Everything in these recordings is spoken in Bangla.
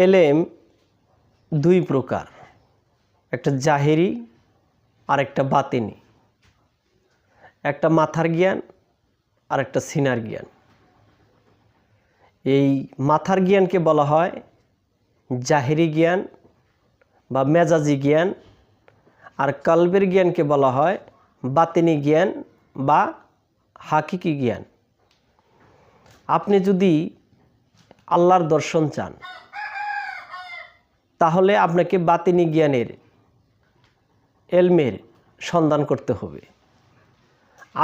এলেম দুই প্রকার, একটা জাহেরি আর একটা বাতিনি, একটা মাথার জ্ঞান আর একটা সিনার জ্ঞান। এই মাথার জ্ঞানকে বলা হয় জাহেরি জ্ঞান বা মেজাজি জ্ঞান, আর কলবের জ্ঞানকে বলা হয় বাতিনি জ্ঞান বা হাকিকি জ্ঞান। আপনি যদি আল্লাহর দর্শন চান তাহলে আপনাকে বাতিনি জ্ঞানের এলমের সন্ধান করতে হবে।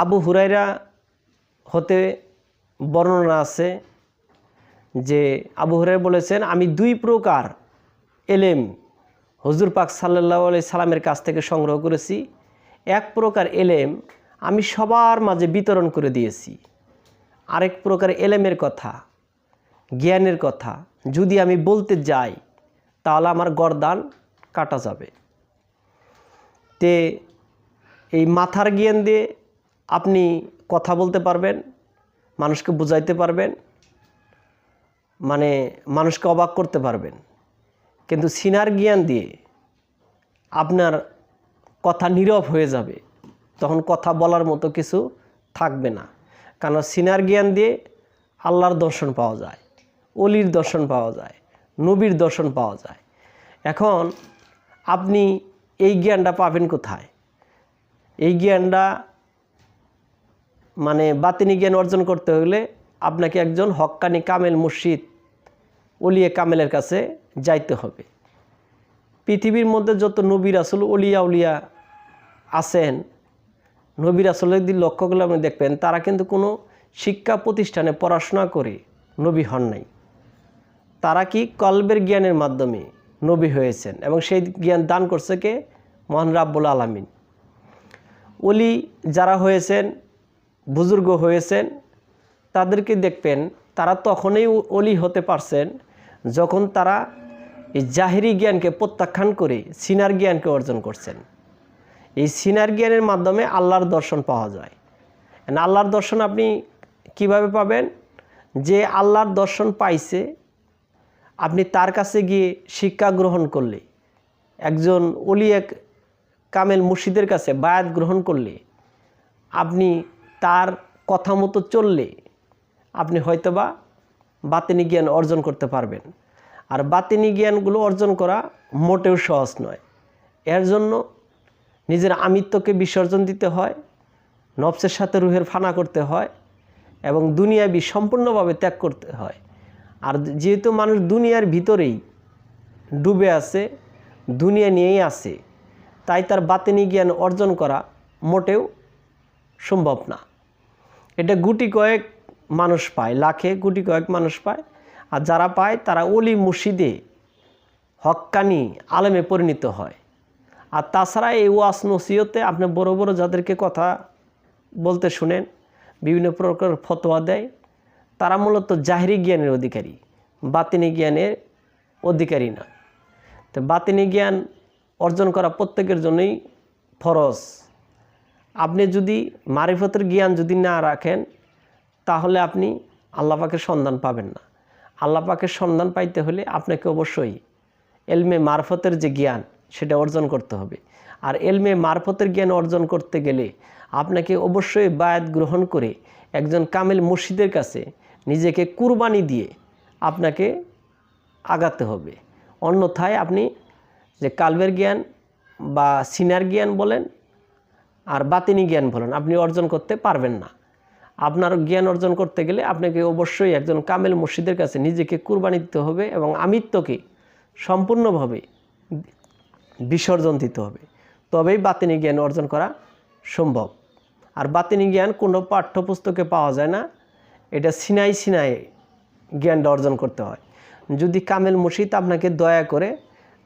আবু হুরায়রা হতে বর্ণনা আছে যে আবু হুরায়রা বলেছেন, আমি দুই প্রকার এলেম হুজুর পাক সাল্লাল্লাহু আলাইহি সাল্লামের কাছ থেকে সংগ্রহ করেছি। এক প্রকার এলেম আমি সবার মাঝে বিতরণ করে দিয়েছি, আরেক প্রকার এলেমের কথা, জ্ঞানের কথা যদি আমি বলতে যাই তাহলে আমার গর্দান কাটা যাবে। তে এই মাথার জ্ঞান দিয়ে আপনি কথা বলতে পারবেন, মানুষকে বুঝাইতে পারবেন, মানে মানুষকে অবাক করতে পারবেন। কিন্তু সিনার জ্ঞান দিয়ে আপনার কথা নীরব হয়ে যাবে, তখন কথা বলার মতো কিছু থাকবে না। কারণ সিনার জ্ঞান দিয়ে আল্লাহর দর্শন পাওয়া যায়, অলির দর্শন পাওয়া যায়, নবীর দর্শন পাওয়া যায়। এখন আপনি এই জ্ঞানটা পাবেন কোথায়? এই জ্ঞানটা মানে বাতিনি জ্ঞান অর্জন করতে হলে আপনাকে একজন হক্কানি কামেল মুর্শিদ ওলিয়ে কামেলের কাছে যাইতে হবে। পৃথিবীর মধ্যে যত নবী রাসূল ওলিয়া উলিয়া আছেন, নবী রাসূলের দিকে লক্ষ্য করলে আপনি দেখবেন তারা কিন্তু কোনো শিক্ষা প্রতিষ্ঠানে পড়াশোনা করে নবী হন নাই। তারা কি কলবের জ্ঞানের মাধ্যমে নবী হয়েছেন, এবং সেই জ্ঞান দান করছে কে? মহান রাব্বুল আলামিন। ওলি যারা হয়েছেন, বুজুর্গ হয়েছেন, তাদেরকে দেখবেন তারা তখনই ওলি হতে পারছেন যখন তারা এই জাহেরি জ্ঞানকে প্রত্যাখ্যান করে সিনার জ্ঞানকে অর্জন করছেন। এই সিনার জ্ঞানের মাধ্যমে আল্লাহর দর্শন পাওয়া যায়। আল্লাহর দর্শন আপনি কিভাবে পাবেন? যে আল্লাহর দর্শন পাইছে, আপনি তার কাছে গিয়ে শিক্ষা গ্রহণ করলে, একজন ওলিয়া কামেল মুর্শিদের কাছে বায়াত গ্রহণ করলে, আপনি তার কথা মতো চললে আপনি হয়তোবা বাতিনি জ্ঞান অর্জন করতে পারবেন। আর বাতিনি জ্ঞানগুলো অর্জন করা মোটেও সহজ নয়। এর জন্য নিজের আমিত্বকে বিসর্জন দিতে হয়, নফসের সাথে রুহের ফানা করতে হয়, এবং দুনিয়াবি সম্পূর্ণভাবে ত্যাগ করতে হয়। আর যেহেতু মানুষ দুনিয়ার ভিতরেই ডুবে আছে, দুনিয়া নিয়েই আছে, তাই তার বাতিনি জ্ঞান অর্জন করা মোটেও সম্ভব না। এটা গুটি কয়েক মানুষ পায়, লাখে গুটি কয়েক মানুষ পায়। আর যারা পায় তারা ওলি মুর্শিদে হক্কানি আলেমে পরিণত হয়। আর তাছাড়া এই ওয়াজ নসিহতে আপনি বড় বড় যাদেরকে কথা বলতে শুনেন, বিভিন্ন প্রকার ফতোয়া দেয়, তারা মূলত জাহেরি জ্ঞানের অধিকারী, বাতিনি জ্ঞানের অধিকারী না। তো বাতিনি জ্ঞান অর্জন করা প্রত্যেকের জন্যই ফরজ। আপনি যদি মারিফতের জ্ঞান যদি না রাখেন তাহলে আপনি আল্লাহ পাকের সন্ধান পাবেন না। আল্লাহ পাকের সন্ধান পাইতে হলে আপনাকে অবশ্যই এলমে মারফতের যে জ্ঞান সেটা অর্জন করতে হবে। আর এলমে মারফতের জ্ঞান অর্জন করতে গেলে আপনাকে অবশ্যই বায়াত গ্রহণ করে একজন কামেল মুর্শিদের কাছে নিজেকে কুরবানি দিয়ে আপনাকে আগাতে হবে। অন্যথায় আপনি যে কালবের জ্ঞান বা সিনার জ্ঞান বলেন আর বাতিনি জ্ঞান বলেন, আপনি অর্জন করতে পারবেন না। আপনার জ্ঞান অর্জন করতে গেলে আপনাকে অবশ্যই একজন কামেল মুর্শিদের কাছে নিজেকে কুরবানি দিতে হবে এবং আমিত্বকে সম্পূর্ণভাবে বিসর্জন দিতে হবে, তবেই বাতিনি জ্ঞান অর্জন করা সম্ভব। আর বাতিনি জ্ঞান কোনো পাঠ্যপুস্তকে পাওয়া যায় না, এটা সিনাই জ্ঞানটা অর্জন করতে হয়। যদি কামেল মুর্শিদ আপনাকে দয়া করে,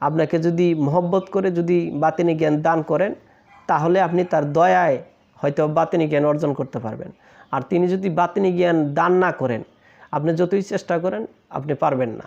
আপনাকে যদি মহব্বত করে যদি বাতিনি জ্ঞান দান করেন, তাহলে আপনি তার দয়ায় হয়তো বাতিনি জ্ঞান অর্জন করতে পারবেন। আর তিনি যদি বাতিনি জ্ঞান দান না করেন, আপনি যতই চেষ্টা করেন আপনি পারবেন না।